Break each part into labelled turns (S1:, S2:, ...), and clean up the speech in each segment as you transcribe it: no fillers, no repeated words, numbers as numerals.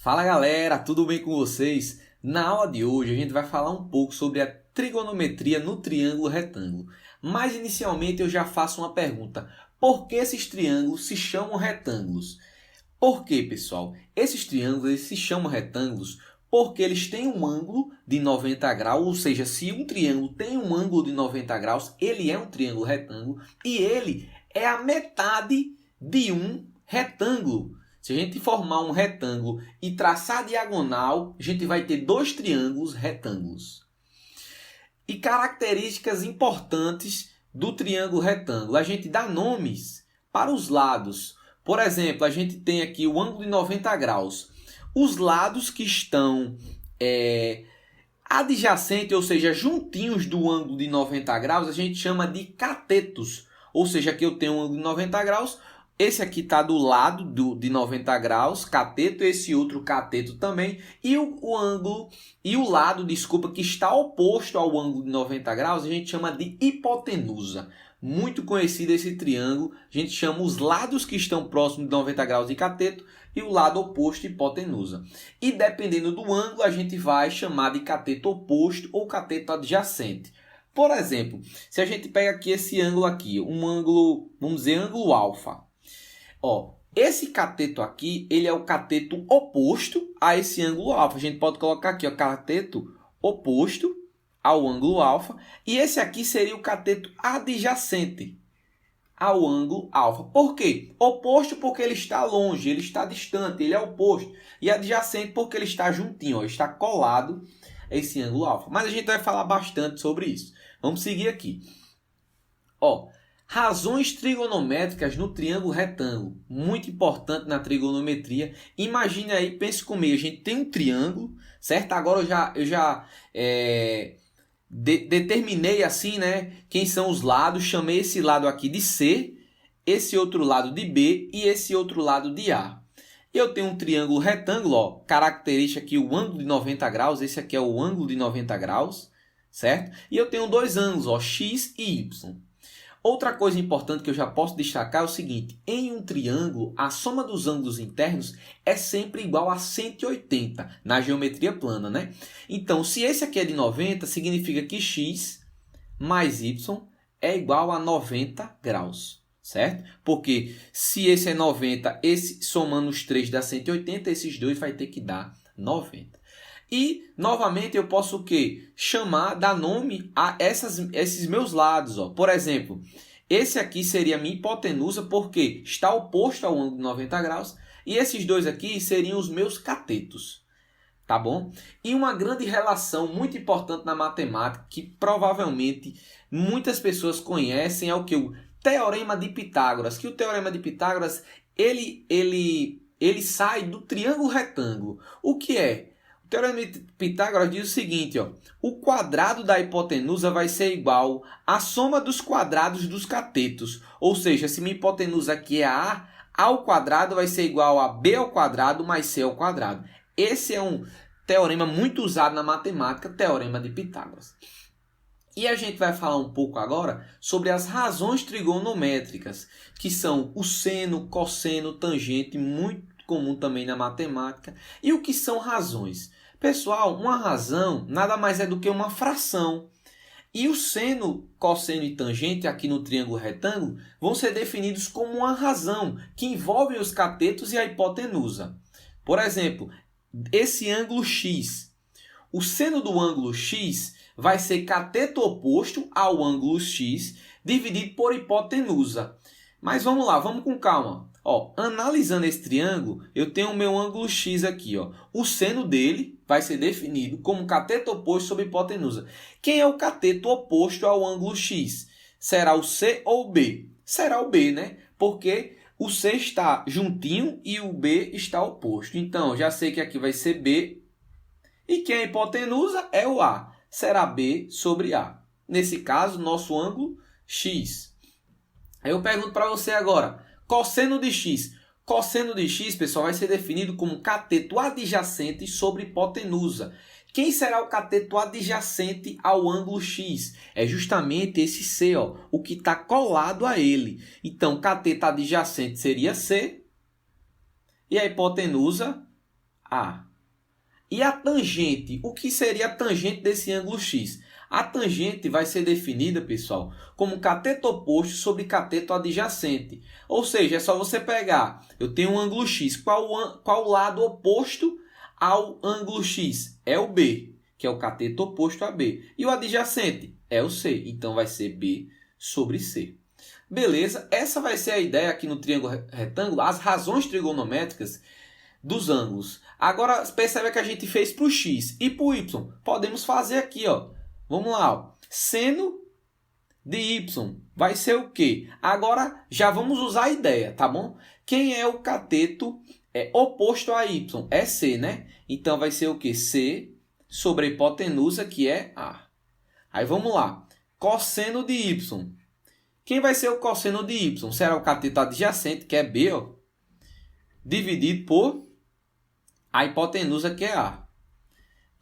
S1: Fala galera, tudo bem com vocês? Na aula de hoje a gente vai falar um pouco sobre a trigonometria no triângulo retângulo. Mas inicialmente eu já faço uma pergunta: por que esses triângulos se chamam retângulos? Por quê, pessoal? Esses triângulos eles se chamam retângulos porque eles têm um ângulo de 90 graus, ou seja, se um triângulo tem um ângulo de 90 graus, ele é um triângulo retângulo e ele é a metade de um retângulo. Se a gente formar um retângulo e traçar a diagonal, a gente vai ter dois triângulos retângulos. E características importantes do triângulo retângulo. A gente dá nomes para os lados. Por exemplo, a gente tem aqui o ângulo de 90 graus. Os lados que estão adjacentes, ou seja, juntinhos do ângulo de 90 graus, a gente chama de catetos. Ou seja, aqui eu tenho um ângulo de 90 graus. Esse aqui está do lado de 90 graus, cateto, esse outro cateto também. E o lado que está oposto ao ângulo de 90 graus, a gente chama de hipotenusa. Muito conhecido esse triângulo, a gente chama os lados que estão próximos de 90 graus de cateto e o lado oposto hipotenusa. E dependendo do ângulo, a gente vai chamar de cateto oposto ou cateto adjacente. Por exemplo, se a gente pega aqui esse ângulo aqui, um ângulo, vamos dizer, ângulo alfa. Esse cateto aqui, ele é o cateto oposto a esse ângulo alfa. A gente pode colocar aqui, cateto oposto ao ângulo alfa. E esse aqui seria o cateto adjacente ao ângulo alfa. Por quê? Oposto porque ele está longe, ele está distante, ele é oposto. E adjacente porque ele está juntinho, está colado a esse ângulo alfa. Mas a gente vai falar bastante sobre isso. Vamos seguir aqui. Razões trigonométricas no triângulo retângulo. Muito importante na trigonometria. Imagine aí, pense comigo, a gente tem um triângulo, certo? Agora eu já determinei assim, né? Quem são os lados. Chamei esse lado aqui de C, esse outro lado de B e esse outro lado de A. Eu tenho um triângulo retângulo, característica aqui o ângulo de 90 graus. Esse aqui é o ângulo de 90 graus, certo? E eu tenho dois ângulos, X e Y. Outra coisa importante que eu já posso destacar é o seguinte: em um triângulo, a soma dos ângulos internos é sempre igual a 180 na geometria plana, né? Então, se esse aqui é de 90, significa que x mais y é igual a 90 graus, certo? Porque se esse é 90, esse somando os três dá 180, esses dois vai ter que dar 90. E, novamente, eu posso o quê? Dar nome a esses meus lados. Por exemplo, esse aqui seria a minha hipotenusa porque está oposto ao ângulo de 90 graus. E esses dois aqui seriam os meus catetos. Tá bom? E uma grande relação muito importante na matemática, que provavelmente muitas pessoas conhecem, é o que? O Teorema de Pitágoras. Que o Teorema de Pitágoras, ele sai do triângulo retângulo. O que é? O Teorema de Pitágoras diz o seguinte: o quadrado da hipotenusa vai ser igual à soma dos quadrados dos catetos. Ou seja, se minha hipotenusa aqui é A ao quadrado vai ser igual a B ao quadrado mais C ao quadrado. Esse é um teorema muito usado na matemática, Teorema de Pitágoras. E a gente vai falar um pouco agora sobre as razões trigonométricas, que são o seno, cosseno, tangente, muito comum também na matemática. E o que são razões? Pessoal, uma razão nada mais é do que uma fração. E o seno, cosseno e tangente aqui no triângulo retângulo vão ser definidos como uma razão que envolve os catetos e a hipotenusa. Por exemplo, esse ângulo x. O seno do ângulo x vai ser cateto oposto ao ângulo x dividido por hipotenusa. Mas vamos lá, vamos com calma. Analisando esse triângulo, eu tenho o meu ângulo x aqui. O seno dele vai ser definido como cateto oposto sobre hipotenusa. Quem é o cateto oposto ao ângulo x? Será o C ou o B? Será o B, né? Porque o C está juntinho e o B está oposto. Então, já sei que aqui vai ser B. E quem é a hipotenusa é o A. Será B sobre A. Nesse caso, nosso ângulo x. Aí eu pergunto para você agora: cosseno de x. Cosseno de x, pessoal, vai ser definido como cateto adjacente sobre hipotenusa. Quem será o cateto adjacente ao ângulo x? É justamente esse C, o que está colado a ele. Então, cateto adjacente seria C. E a hipotenusa A. E a tangente, o que seria a tangente desse ângulo X? A tangente vai ser definida, pessoal, como cateto oposto sobre cateto adjacente. Ou seja, é só você pegar, eu tenho um ângulo X, qual o lado oposto ao ângulo X? É o B, que é o cateto oposto a B. E o adjacente? É o C, então vai ser B sobre C. Beleza? Essa vai ser a ideia aqui no triângulo retângulo, as razões trigonométricas dos ângulos. Agora, percebe que a gente fez para o X e para o Y. Podemos fazer aqui, ó. Vamos lá, ó. Seno de Y vai ser o quê? Agora, já vamos usar a ideia, tá bom? Quem é o cateto oposto a Y? É C, né? Então, vai ser o quê? C sobre a hipotenusa, que é A. Aí, vamos lá. Cosseno de Y. Quem vai ser o cosseno de Y? Será o cateto adjacente, que é B, ó, dividido por a hipotenusa, que é A.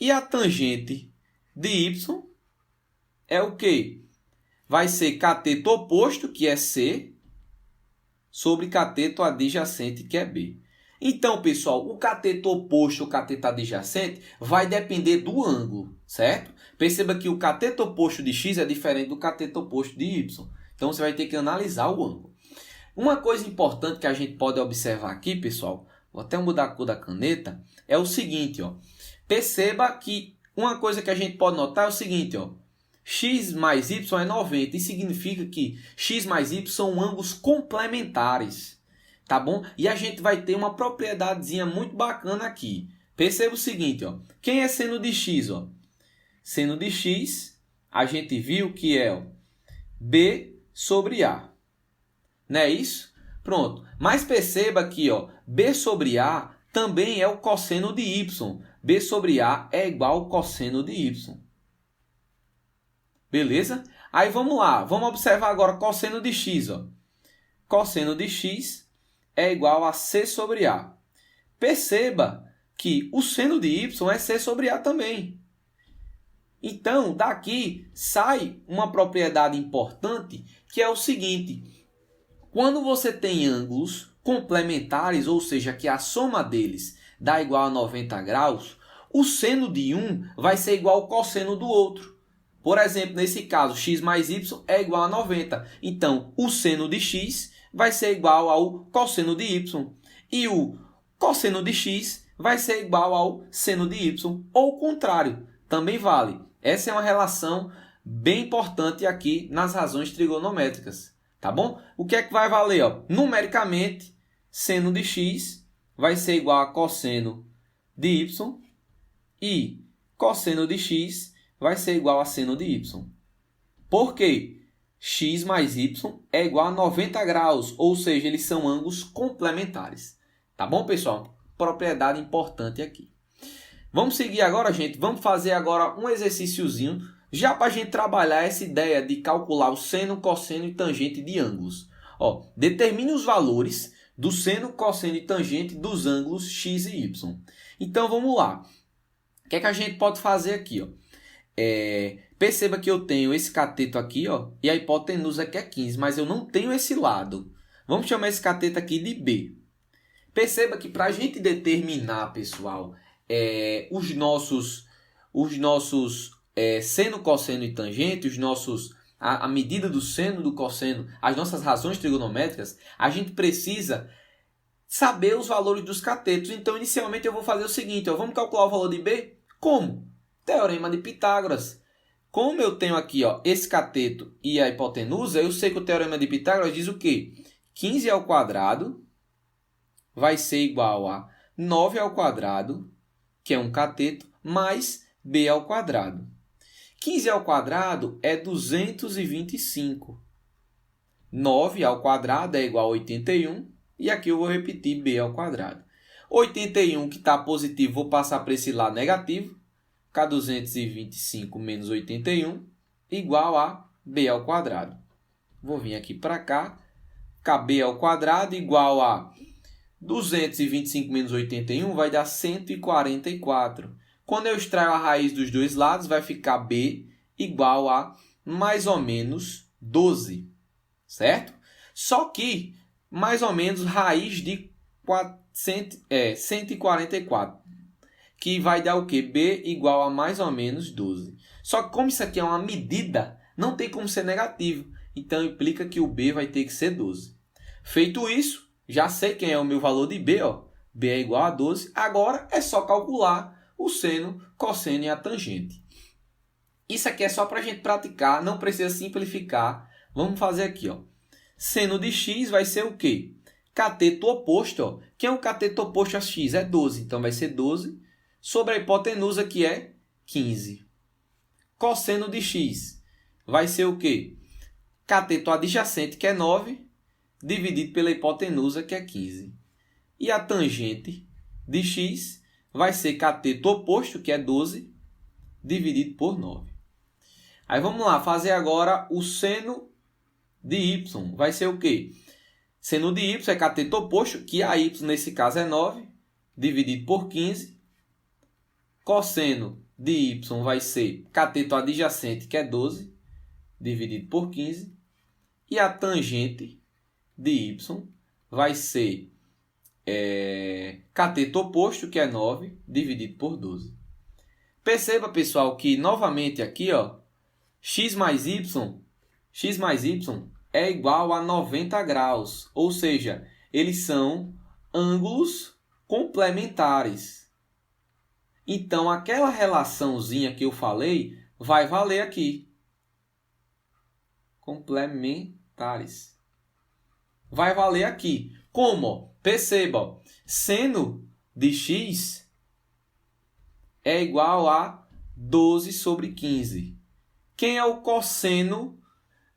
S1: E a tangente de Y é o quê? Vai ser cateto oposto, que é C, sobre cateto adjacente, que é B. Então, pessoal, o cateto oposto, o cateto adjacente, vai depender do ângulo, certo? Perceba que o cateto oposto de X é diferente do cateto oposto de Y. Então, você vai ter que analisar o ângulo. Uma coisa importante que a gente pode observar aqui, pessoal, vou até mudar a cor da caneta, é o seguinte, ó. Perceba que uma coisa que a gente pode notar é o seguinte, ó. X mais Y é 90. Isso significa que X mais Y são ângulos complementares. Tá bom? E a gente vai ter uma propriedadezinha muito bacana aqui. Perceba o seguinte, ó. Quem é seno de X, ó? Seno de X, a gente viu que é, ó, B sobre A. Não é isso? Pronto. Mas perceba aqui, ó, B sobre A também é o cosseno de Y. B sobre A é igual ao cosseno de Y. Beleza? Aí vamos lá. Vamos observar agora cosseno de X. Ó. Cosseno de X é igual a C sobre A. Perceba que o seno de Y é C sobre A também. Então, daqui sai uma propriedade importante, que é o seguinte. Quando você tem ângulos complementares, ou seja, que a soma deles dá igual a 90 graus, o seno de um vai ser igual ao cosseno do outro. Por exemplo, nesse caso, x mais y é igual a 90. Então, o seno de x vai ser igual ao cosseno de y. E o cosseno de x vai ser igual ao seno de y. Ou o contrário, também vale. Essa é uma relação bem importante aqui nas razões trigonométricas. Tá bom? O que é que vai valer? Ó? Numericamente, seno de x vai ser igual a cosseno de y e cosseno de x vai ser igual a seno de y. Por quê? X mais y é igual a 90 graus, ou seja, eles são ângulos complementares. Tá bom, pessoal? Propriedade importante aqui. Vamos seguir agora, gente. Vamos fazer agora um exercíciozinho, já para a gente trabalhar essa ideia de calcular o seno, cosseno e tangente de ângulos. Ó, determine os valores do seno, cosseno e tangente dos ângulos x e y. Então, vamos lá. O que é que a gente pode fazer aqui? Ó? Perceba que eu tenho esse cateto aqui, ó, e a hipotenusa aqui é 15, mas eu não tenho esse lado. Vamos chamar esse cateto aqui de B. Perceba que para a gente determinar, pessoal, os nossos seno, cosseno e tangente, a medida do seno, do cosseno, as nossas razões trigonométricas, a gente precisa saber os valores dos catetos. Então, inicialmente, eu vou fazer o seguinte, ó, vamos calcular o valor de B? Como? Teorema de Pitágoras. Como eu tenho aqui, ó, esse cateto e a hipotenusa, eu sei que o Teorema de Pitágoras diz o quê? 15 ao quadrado vai ser igual a 9 ao quadrado, que é um cateto, mais B ao quadrado. 15 ao quadrado é 225. 9 ao quadrado é igual a 81. E aqui eu vou repetir B ao quadrado. 81 que está positivo, vou passar para esse lado negativo. Ficar 225 menos 81 igual a B ao quadrado. Vou vir aqui para cá. Ficar B ao quadrado igual a 225 menos 81 vai dar 144. Quando eu extraio a raiz dos dois lados, vai ficar B igual a mais ou menos 12. Certo? Só que mais ou menos raiz de 144. que vai dar o quê? B igual a mais ou menos 12. Só que como isso aqui é uma medida, não tem como ser negativo. Então, implica que o B vai ter que ser 12. Feito isso, já sei quem é o meu valor de B. Ó. B é igual a 12. Agora é só calcular o seno, cosseno e a tangente. Isso aqui é só para a gente praticar, não precisa simplificar. Vamos fazer aqui. Ó. Seno de x vai ser o quê? Cateto oposto. Ó. Quem é o cateto oposto a x? É 12. Então, vai ser 12 sobre a hipotenusa, que é 15. Cosseno de x vai ser o quê? Cateto adjacente, que é 9, dividido pela hipotenusa, que é 15. E a tangente de x vai ser cateto oposto, que é 12, dividido por 9. Aí vamos lá, fazer agora o seno de y. Vai ser o quê? Seno de y é cateto oposto, que a y nesse caso é 9, dividido por 15. Cosseno de y vai ser cateto adjacente, que é 12, dividido por 15. E a tangente de y vai ser cateto oposto, que é 9, dividido por 12. Perceba, pessoal, que novamente aqui, ó, x mais y é igual a 90 graus. Ou seja, eles são ângulos complementares. Então, aquela relaçãozinha que eu falei vai valer aqui. Complementares. Vai valer aqui. Como? Perceba, ó, seno de x é igual a 12 sobre 15. Quem é o cosseno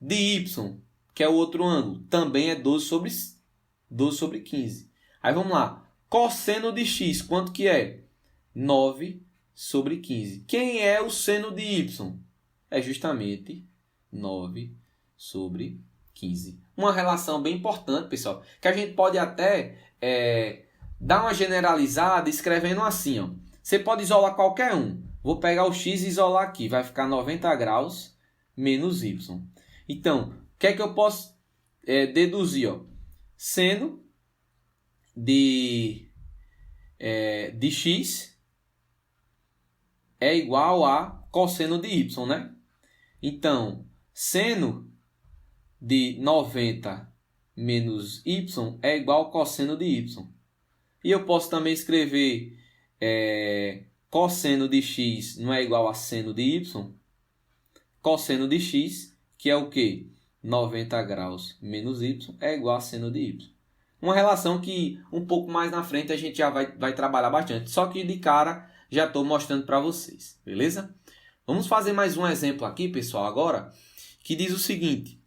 S1: de y, que é o outro ângulo? Também é 12 sobre 15. Aí vamos lá. Cosseno de x, quanto que é? 9 sobre 15. Quem é o seno de y? É justamente 9 sobre 15. Uma relação bem importante, pessoal, que a gente pode até dar uma generalizada escrevendo assim. Ó. Você pode isolar qualquer um. Vou pegar o x e isolar aqui. Vai ficar 90 graus menos y. Então, o que é que eu posso deduzir? Ó? Seno de x é igual a cosseno de y, né? Então, seno de 90 menos y é igual ao cosseno de y. E eu posso também escrever cosseno de x não é igual a seno de y. Cosseno de x, que é o quê? 90 graus menos y é igual a seno de y. Uma relação que um pouco mais na frente a gente já vai trabalhar bastante. Só que de cara já estou mostrando para vocês. Beleza? Vamos fazer mais um exemplo aqui, pessoal, agora, que diz o seguinte.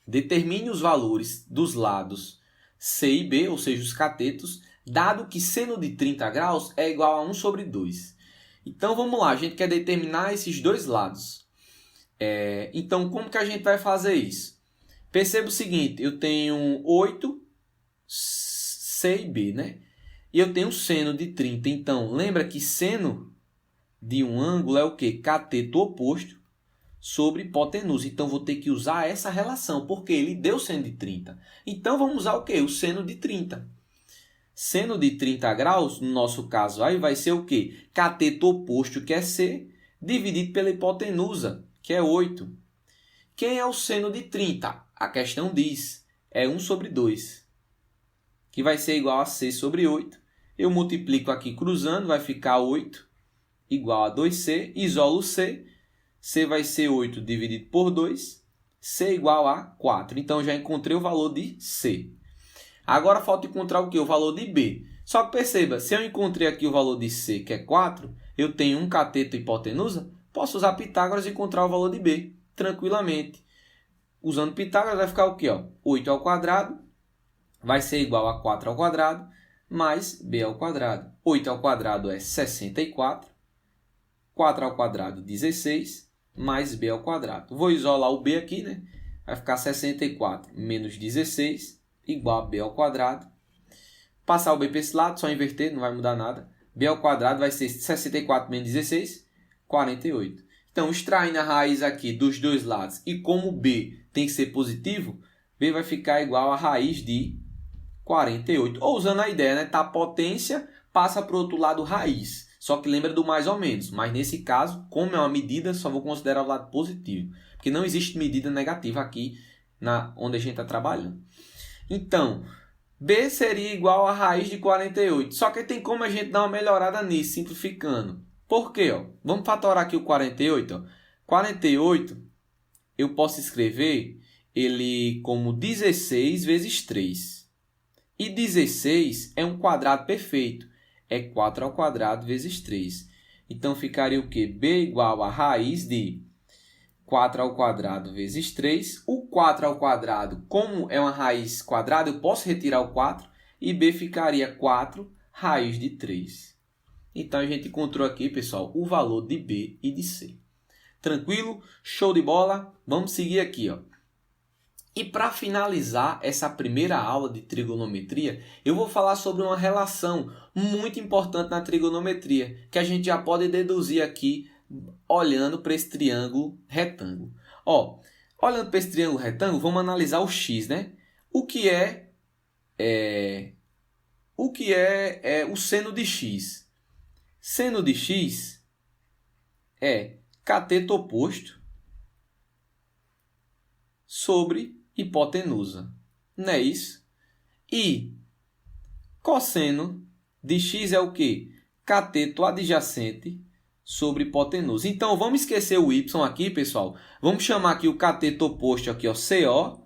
S1: Determine os valores dos lados C e B, ou seja, os catetos, dado que seno de 30 graus é igual a 1 sobre 2. Então, vamos lá. A gente quer determinar esses dois lados. Então, como que a gente vai fazer isso? Perceba o seguinte. Eu tenho 8 C e B, né? E eu tenho seno de 30. Então, lembra que seno de um ângulo é o quê? Cateto oposto sobre hipotenusa. Então, vou ter que usar essa relação, porque ele deu seno de 30. Então, vamos usar o quê? O seno de 30. Seno de 30 graus, no nosso caso, aí vai ser o quê? Cateto oposto, que é C, dividido pela hipotenusa, que é 8. Quem é o seno de 30? A questão diz, é 1 sobre 2. Que vai ser igual a C sobre 8. Eu multiplico aqui cruzando, vai ficar 8 igual a 2C. Isolo C. C vai ser 8 dividido por 2. C igual a 4. Então, já encontrei o valor de C. Agora, falta encontrar o quê? O valor de B. Só que perceba, se eu encontrei aqui o valor de C, que é 4, eu tenho um cateto hipotenusa, posso usar Pitágoras e encontrar o valor de B tranquilamente. Usando Pitágoras vai ficar o quê? 8 ao quadrado vai ser igual a 4 ao quadrado mais B ao quadrado. 8 ao quadrado é 64. 4 ao quadrado, 16, mais B ao quadrado. Vou isolar o B aqui, né? Vai ficar 64 menos 16, igual a B ao quadrado. Passar o B para esse lado, só inverter, não vai mudar nada. B ao quadrado vai ser 64 menos 16, 48. Então, extraindo a raiz aqui dos dois lados, e como B tem que ser positivo, B vai ficar igual a raiz de 48. Ou usando a ideia, né? Tá potência passa para o outro lado raiz. Só que lembra do mais ou menos. Mas nesse caso, como é uma medida, só vou considerar o lado positivo. Porque não existe medida negativa aqui onde a gente está trabalhando. Então, B seria igual a raiz de 48. Só que tem como a gente dar uma melhorada nisso, simplificando. Por quê? Vamos fatorar aqui o 48. 48, eu posso escrever ele como 16 vezes 3. E 16 é um quadrado perfeito. É 4 ao quadrado vezes 3. Então, ficaria o quê? B igual a raiz de 4 ao quadrado vezes 3. O 4 ao quadrado, como é uma raiz quadrada, eu posso retirar o 4. E B ficaria 4 raiz de 3. Então, a gente encontrou aqui, pessoal, o valor de B e de C. Tranquilo? Show de bola? Vamos seguir aqui, ó. E para finalizar essa primeira aula de trigonometria, eu vou falar sobre uma relação muito importante na trigonometria, que a gente já pode deduzir aqui olhando para esse triângulo retângulo. Olhando para esse triângulo retângulo, vamos analisar o x, né? O que é o seno de x? Seno de x é cateto oposto sobre hipotenusa. Não é isso? E cosseno de x é o quê? Cateto adjacente sobre hipotenusa. Então, vamos esquecer o y aqui, pessoal. Vamos chamar aqui o cateto oposto aqui, ó, CO,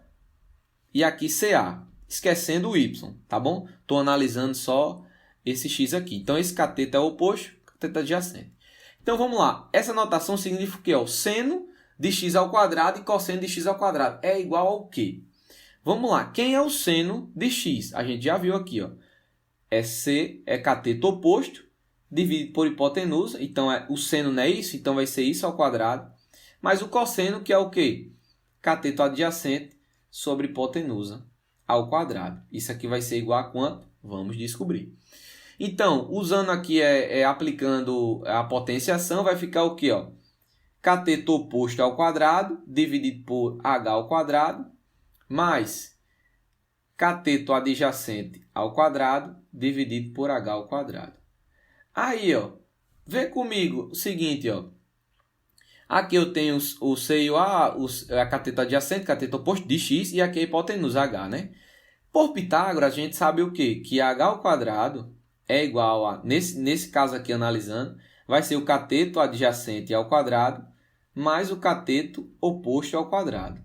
S1: e aqui CA, esquecendo o y, tá bom? Estou analisando só esse x aqui. Então, esse cateto é oposto, cateto adjacente. Então, vamos lá. Essa notação significa o quê? Seno de x ao quadrado e cosseno de x ao quadrado é igual ao quê? Vamos lá. Quem é o seno de x? A gente já viu aqui, ó. É cateto oposto dividido por hipotenusa. Então, o seno não é isso, então vai ser isso ao quadrado. Mas o cosseno, que é o quê? Cateto adjacente sobre hipotenusa ao quadrado. Isso aqui vai ser igual a quanto? Vamos descobrir. Então, usando aqui, aplicando a potenciação, vai ficar o quê? Ó? Cateto oposto ao quadrado, dividido por h ao quadrado, mais cateto adjacente ao quadrado, dividido por h ao quadrado. Aí, ó, vê comigo o seguinte, ó. Aqui eu tenho o C e o A, a cateto adjacente, cateto oposto de x, e aqui a hipotenusa h, né? Por Pitágoras, a gente sabe o quê? Que h ao quadrado é igual a, nesse caso aqui analisando, vai ser o cateto adjacente ao quadrado, mais o cateto oposto ao quadrado.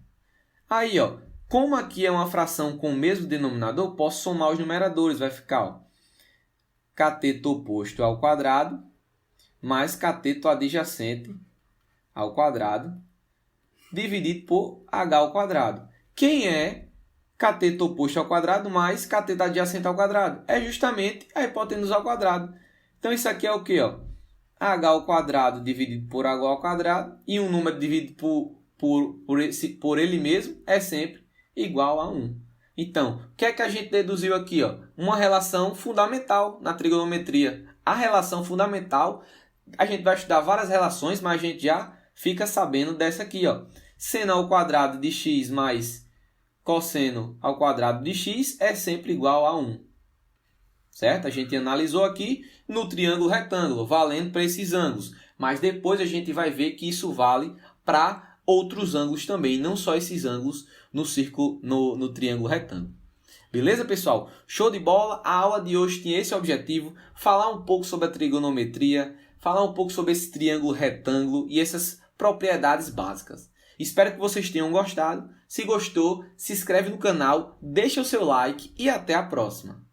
S1: Aí, ó, como aqui é uma fração com o mesmo denominador, posso somar os numeradores. Vai ficar, ó, cateto oposto ao quadrado, mais cateto adjacente ao quadrado, dividido por h ao quadrado. Quem é cateto oposto ao quadrado mais cateto adjacente ao quadrado? É justamente a hipotenusa ao quadrado. Então, isso aqui é o quê? Ó? H ao quadrado dividido por h ao quadrado, e um número dividido por ele mesmo é sempre igual a 1. Então, o que é que a gente deduziu aqui? Ó? Uma relação fundamental na trigonometria. A relação fundamental, a gente vai estudar várias relações, mas a gente já fica sabendo dessa aqui. Ó. Seno ao quadrado de x mais cosseno ao quadrado de x é sempre igual a 1. Certo? A gente analisou aqui no triângulo retângulo, valendo para esses ângulos. Mas depois a gente vai ver que isso vale para outros ângulos também, não só esses ângulos no círculo, no triângulo retângulo. Beleza, pessoal? Show de bola! A aula de hoje tinha esse objetivo, falar um pouco sobre a trigonometria, falar um pouco sobre esse triângulo retângulo e essas propriedades básicas. Espero que vocês tenham gostado. Se gostou, se inscreve no canal, deixa o seu like e até a próxima.